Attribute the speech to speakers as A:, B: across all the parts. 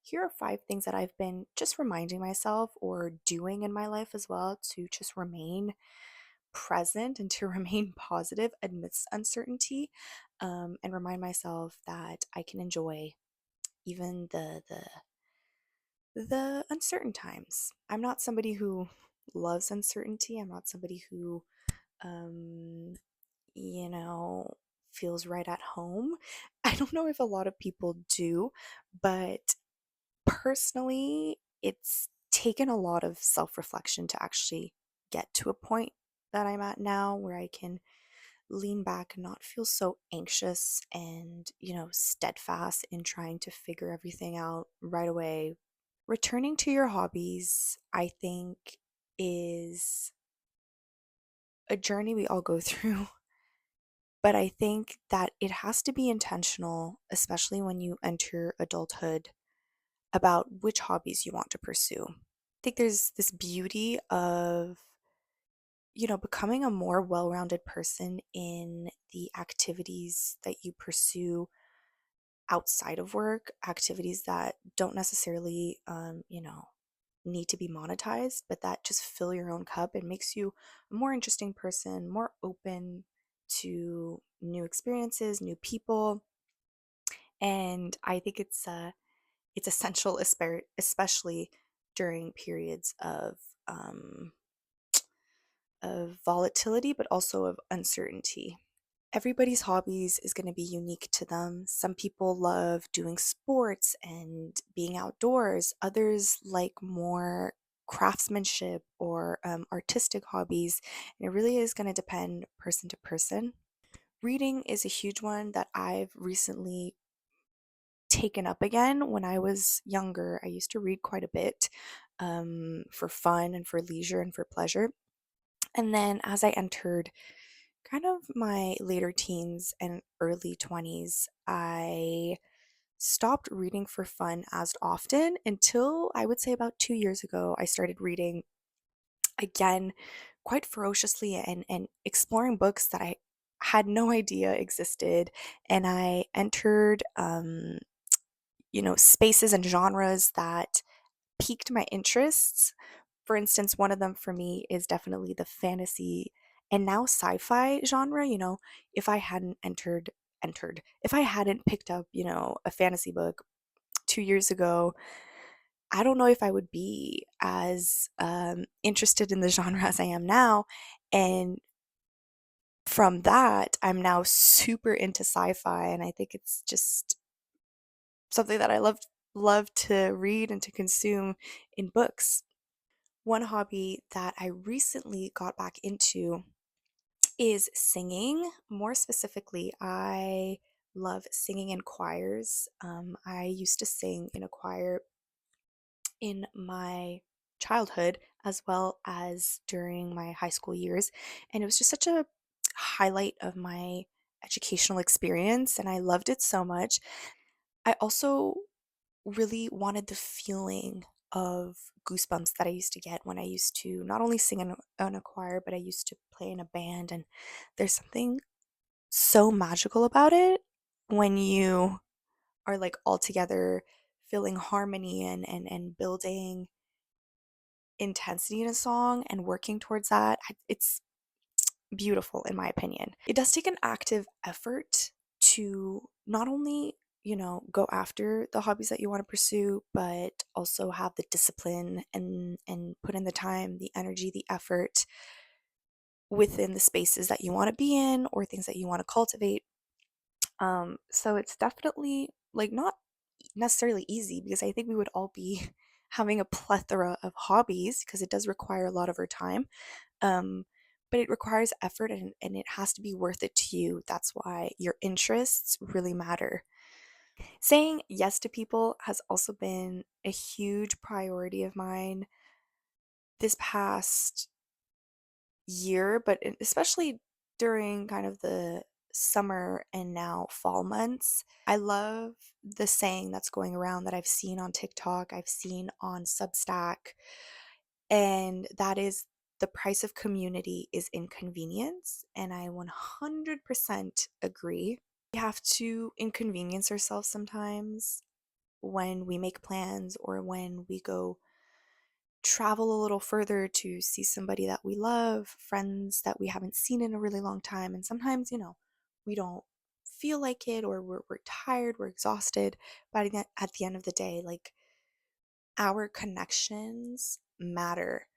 A: here are 5 things that I've been just reminding myself or doing in my life as well to just remain present and to remain positive amidst uncertainty, and remind myself that I can enjoy even the uncertain times. I'm not somebody who loves uncertainty. I'm not somebody who um, you know, feels right at home. I don't know if a lot of people do, but personally, it's taken a lot of self reflection to actually get to a point that I'm at now where I can lean back and not feel so anxious and, steadfast in trying to figure everything out right away. Returning to your hobbies, I think, is a journey we all go through. But I think that it has to be intentional, especially when you enter adulthood, about which hobbies you want to pursue. I think there's this beauty of, becoming a more well rounded person in the activities that you pursue outside of work, activities that don't necessarily, need to be monetized, but that just fill your own cup and makes you a more interesting person, more open to new experiences, new people. And I think it's essential, especially during periods of volatility, but also of uncertainty. Everybody's hobbies is going to be unique to them. Some people love doing sports and being outdoors. Others like more craftsmanship or artistic hobbies. And it really is going to depend person to person. Reading is a huge one that I've recently taken up again. When I was younger, I used to read quite a bit, for fun and for leisure and for pleasure. And then as I entered kind of my later teens and early 20s, I stopped reading for fun as often until I would say about 2 years ago. I started reading again quite ferociously and exploring books that I had no idea existed. And I entered, spaces and genres that piqued my interests. For instance, one of them for me is definitely the fantasy and now sci-fi genre. If I hadn't if I hadn't picked up, a fantasy book 2 years ago, I don't know if I would be as interested in the genre as I am now. And from that, I'm now super into sci-fi, and I think it's just something that I love to read and to consume in books. One hobby that I recently got back into is singing. More specifically, I love singing in choirs. I used to sing in a choir in my childhood as well as during my high school years, and it was just such a highlight of my educational experience, and I loved it so much. I also really wanted the feeling of goosebumps that I used to get when I used to not only sing in a choir, but I used to play in a band. And there's something so magical about it when you are like all together feeling harmony and building intensity in a song and working towards that. It's beautiful in my opinion. It does take an active effort to not only, go after the hobbies that you want to pursue, but also have the discipline and put in the time, the energy, the effort within the spaces that you want to be in or things that you want to cultivate. So it's definitely like not necessarily easy because I think we would all be having a plethora of hobbies because it does require a lot of our time. Um, but it requires effort and it has to be worth it to you. That's why your interests really matter. Saying yes to people has also been a huge priority of mine this past year, but especially during kind of the summer and now fall months. I love the saying that's going around that I've seen on TikTok, I've seen on Substack, and that is the price of community is inconvenience. And I 100% agree. We have to inconvenience ourselves sometimes when we make plans or when we go travel a little further to see somebody that we love, friends that we haven't seen in a really long time. And sometimes, we don't feel like it, or we're tired, we're exhausted. But at the end of the day, like, our connections matter.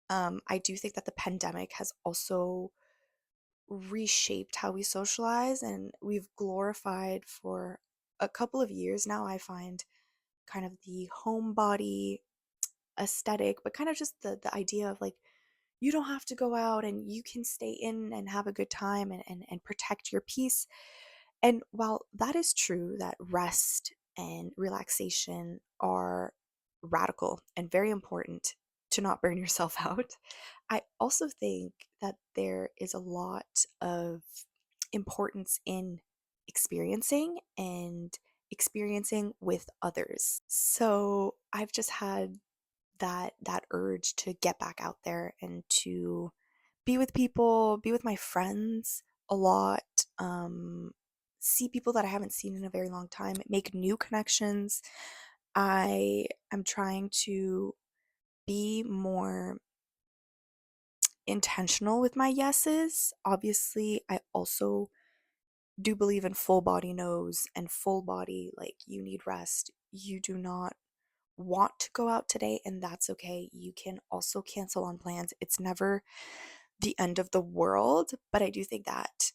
A: I do think that the pandemic has also reshaped how we socialize, and we've glorified for a couple of years now, I find, kind of the homebody aesthetic, but kind of just the idea of, like, you don't have to go out and you can stay in and have a good time and protect your peace. And while that is true, that rest and relaxation are radical and very important to not burn yourself out, I also think that there is a lot of importance in experiencing with others. So I've just had that urge to get back out there and to be with people, be with my friends a lot, see people that I haven't seen in a very long time, make new connections. I am trying to be more intentional with my yeses. Obviously, I also do believe in full body no's and full body, like, you need rest. You do not want to go out today, and that's okay. You can also cancel on plans. It's never the end of the world, but I do think that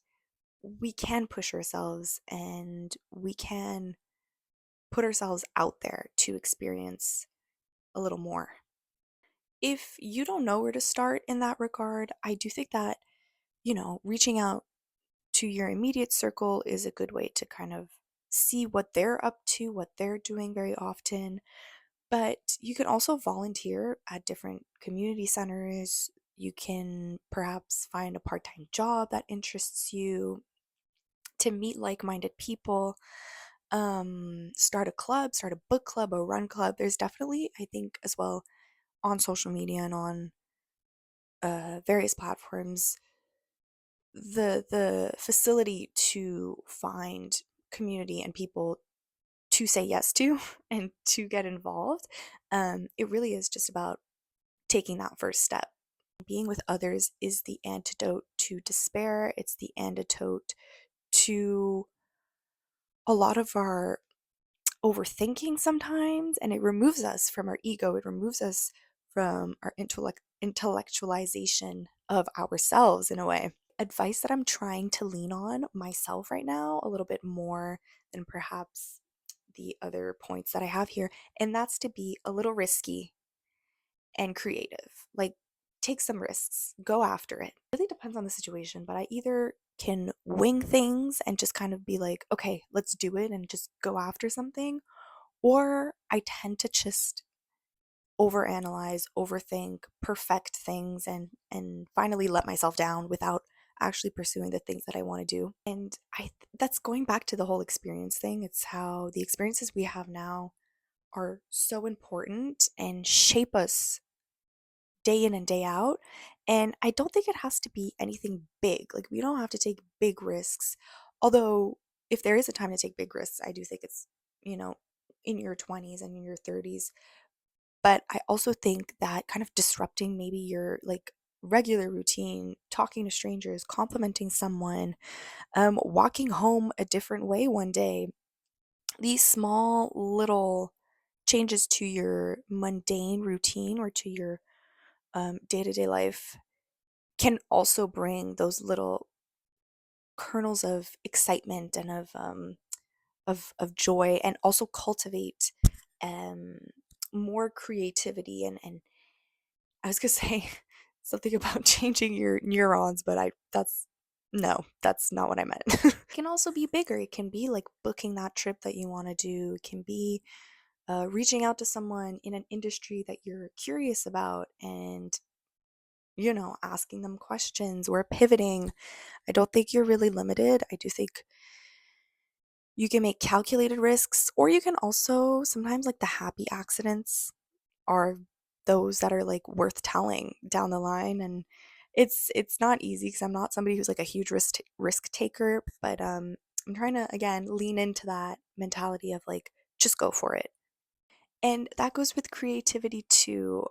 A: we can push ourselves and we can put ourselves out there to experience a little more. If you don't know where to start in that regard, I do think that, reaching out to your immediate circle is a good way to kind of see what they're up to, what they're doing very often. But you can also volunteer at different community centers. You can perhaps find a part time job that interests you, to meet like minded people, start a club, start a book club, a run club. There's definitely, I think, as well, on social media and on various platforms, the facility to find community and people to say yes to and to get involved. It really is just about taking that first step. Being with others is the antidote to despair. It's the antidote to a lot of our overthinking sometimes, and it removes us from our ego. It removes us from our intellectualization of ourselves in a way. Advice that I'm trying to lean on myself right now a little bit more than perhaps the other points that I have here, and that's to be a little risky and creative. Like, take some risks, go after it. It really depends on the situation, but I either can wing things and just kind of be like, okay, let's do it and just go after something, or I tend to just overanalyze, overthink, perfect things and finally let myself down without actually pursuing the things that I want to do. And that's going back to the whole experience thing. It's how the experiences we have now are so important and shape us day in and day out. And I don't think it has to be anything big. Like, we don't have to take big risks. Although, if there is a time to take big risks, I do think it's, you know, in your 20s and in your 30s. But I also think that kind of disrupting maybe your, like, regular routine, talking to strangers, complimenting someone, walking home a different way one day, these small little changes to your mundane routine or to your day to day life can also bring those little kernels of excitement and of joy, and also cultivate um, more creativity. And I was gonna say something about changing your neurons, but I that's no, that's not what I meant. It can also be bigger. It can be like booking that trip that you want to do. It can be reaching out to someone in an industry that you're curious about and, asking them questions or pivoting. I don't think you're really limited. I do think you can make calculated risks, or you can also sometimes, like, the happy accidents are those that are, like, worth telling down the line. And it's not easy because I'm not somebody who's like a huge risk taker, but I'm trying to again lean into that mentality of, like, just go for it. And that goes with creativity too.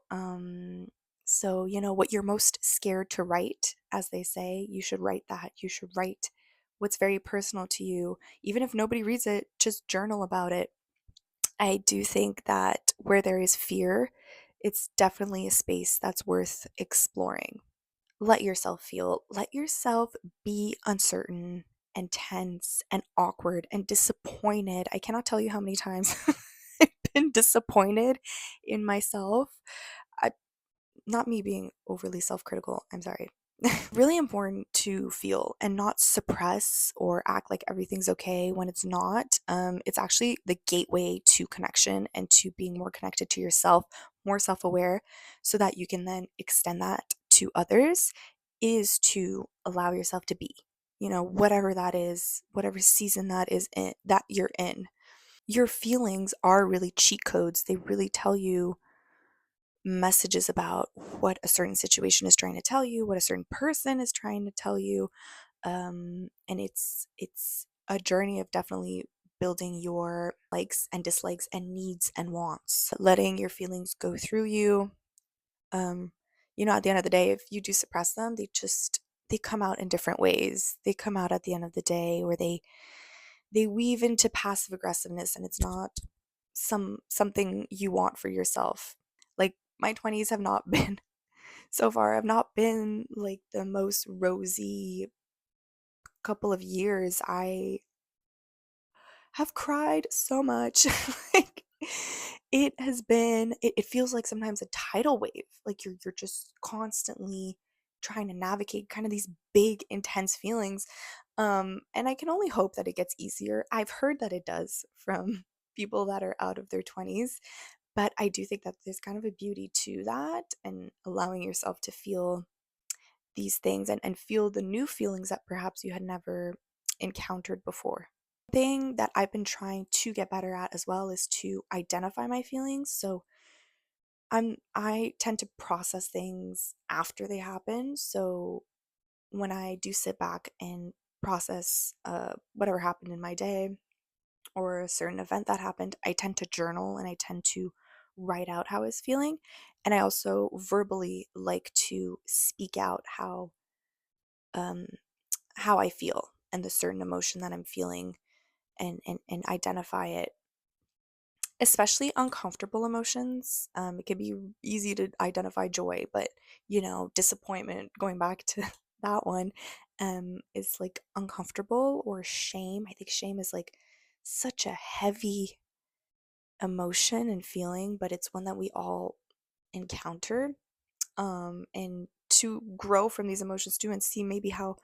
A: So, what you're most scared to write, as they say, you should write that. You should write what's very personal to you. Even if nobody reads it, just journal about it. I do think that where there is fear, it's definitely a space that's worth exploring. Let yourself feel, let yourself be uncertain and tense and awkward and disappointed. I cannot tell you how many times I've been disappointed in myself. I, Not me being overly self critical, I'm sorry. Really important to feel and not suppress or act like everything's okay when it's not. It's actually the gateway to connection and to being more connected to yourself, more self aware, so that you can then extend that to others, is to allow yourself to be, whatever that is, whatever season that is in, that you're in. Your feelings are really cheat codes. They really tell you messages about what a certain situation is trying to tell you, what a certain person is trying to tell you. And it's a journey of definitely building your likes and dislikes and needs and wants, letting your feelings go through you. Um, at the end of the day, if you do suppress them, they come out in different ways. They come out at the end of the day, where they weave into passive aggressiveness, and it's not something you want for yourself. Like, my 20s have not been so far, have not been like the most rosy couple of years. I have cried so much. Like, it feels like sometimes a tidal wave. Like, you're just constantly trying to navigate kind of these big intense feelings. And I can only hope that it gets easier. I've heard that it does from people that are out of their 20s, but I do think that there's kind of a beauty to that, and allowing yourself to feel these things, and feel the new feelings that perhaps you had never encountered before. Thing that I've been trying to get better at as well is to identify my feelings. So I tend to process things after they happen. So when I do sit back and process whatever happened in my day or a certain event that happened, I tend to journal and I tend to write out how I was feeling. And I also verbally like to speak out um, how I feel and the certain emotion that I'm feeling, and identify it, especially uncomfortable emotions. It can be easy to identify joy, but disappointment, going back to that one, is like uncomfortable, or shame. I think shame is like such a heavy emotion and feeling, but it's one that we all encounter. And to grow from these emotions too, and see maybe how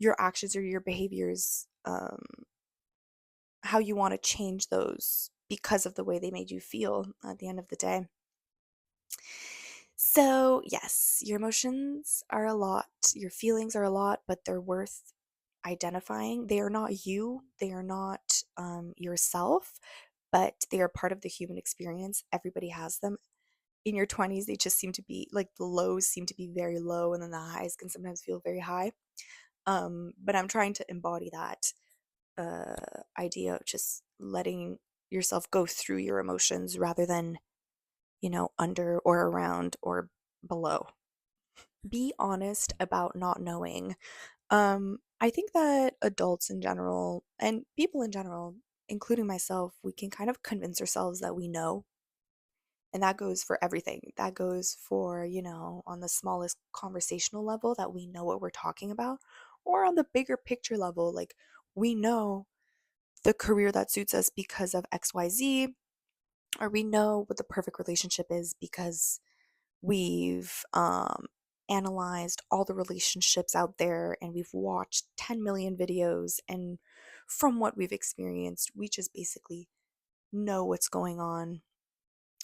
A: your actions or your behaviors, how you want to change those because of the way they made you feel at the end of the day. So, yes, your emotions are a lot, your feelings are a lot, but they're worth identifying. They are not you, they are not yourself, but they are part of the human experience. Everybody has them. In your 20s, they just seem to be like, the lows seem to be very low, and then the highs can sometimes feel very high. But I'm trying to embody that idea of just letting yourself go through your emotions rather than, under or around or below. Be honest about not knowing. I think that adults in general, and people in general, including myself, we can kind of convince ourselves that we know. And that goes for everything. That goes for, on the smallest conversational level, that we know what we're talking about, or on the bigger picture level, like, we know the career that suits us because of XYZ, or we know what the perfect relationship is because we've analyzed all the relationships out there, and we've watched 10 million videos, and from what we've experienced, we just basically know what's going on.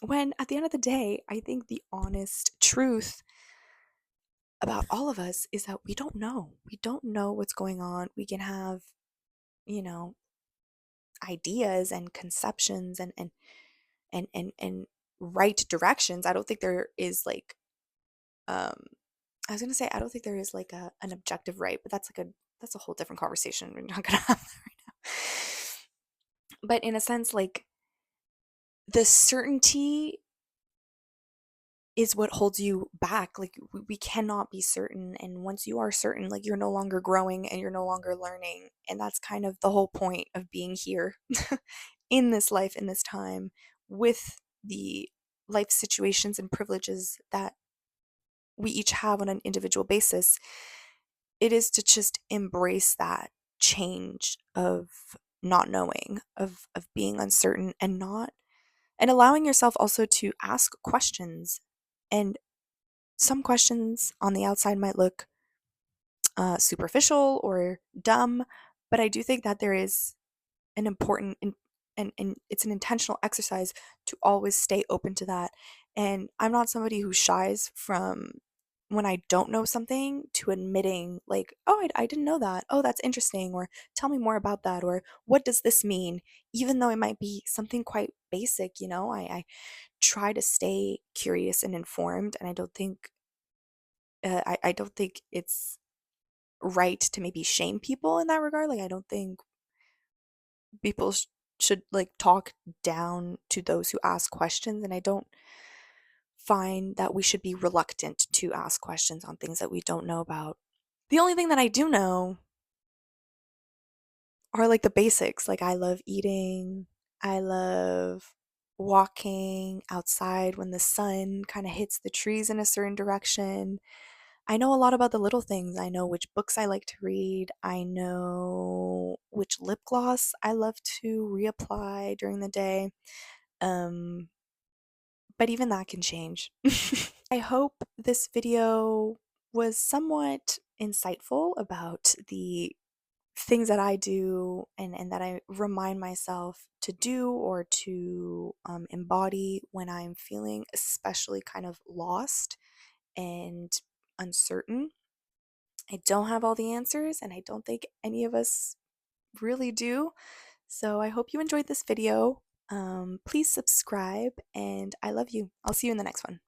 A: When at the end of the day, I think the honest truth about all of us is that we don't know. We don't know what's going on. We can have, you know, ideas and conceptions, and right directions. I don't think there is like, um I was gonna say, I don't think there is like an objective right, but that's a whole different conversation. We're not gonna have that right now. But in a sense, like, the certainty is what holds you back. Like we cannot be certain, and once you are certain, like you're no longer growing and you're no longer learning, and that's kind of the whole point of being here in this life, in this time, with the life situations and privileges that we each have on an individual basis. It is to just embrace that change of not knowing, of being uncertain, and not, and allowing yourself also to ask questions. And some questions on the outside might look superficial or dumb, but I do think that there is an important and it's an intentional exercise to always stay open to that. And I'm not somebody who shies from when I don't know something to admitting, like, oh, I didn't know that. Oh, that's interesting. Or tell me more about that. Or what does this mean? Even though it might be something quite basic, I try to stay curious and informed. And I don't think it's right to maybe shame people in that regard. Like, I don't think people should like talk down to those who ask questions, and I don't find that we should be reluctant to ask questions on things that we don't know about. The only thing that I do know are like the basics. Like, I love eating, I love walking outside when the sun kind of hits the trees in a certain direction. I know a lot about the little things. I know which books I like to read. I know which lip gloss I love to reapply during the day. Um, but even that can change. I hope this video was somewhat insightful about the things that I do, and that I remind myself to do or to embody when I'm feeling especially kind of lost and uncertain. I don't have all the answers, and I don't think any of us really do. So I hope you enjoyed this video. Please subscribe, and I love you. I'll see you in the next one.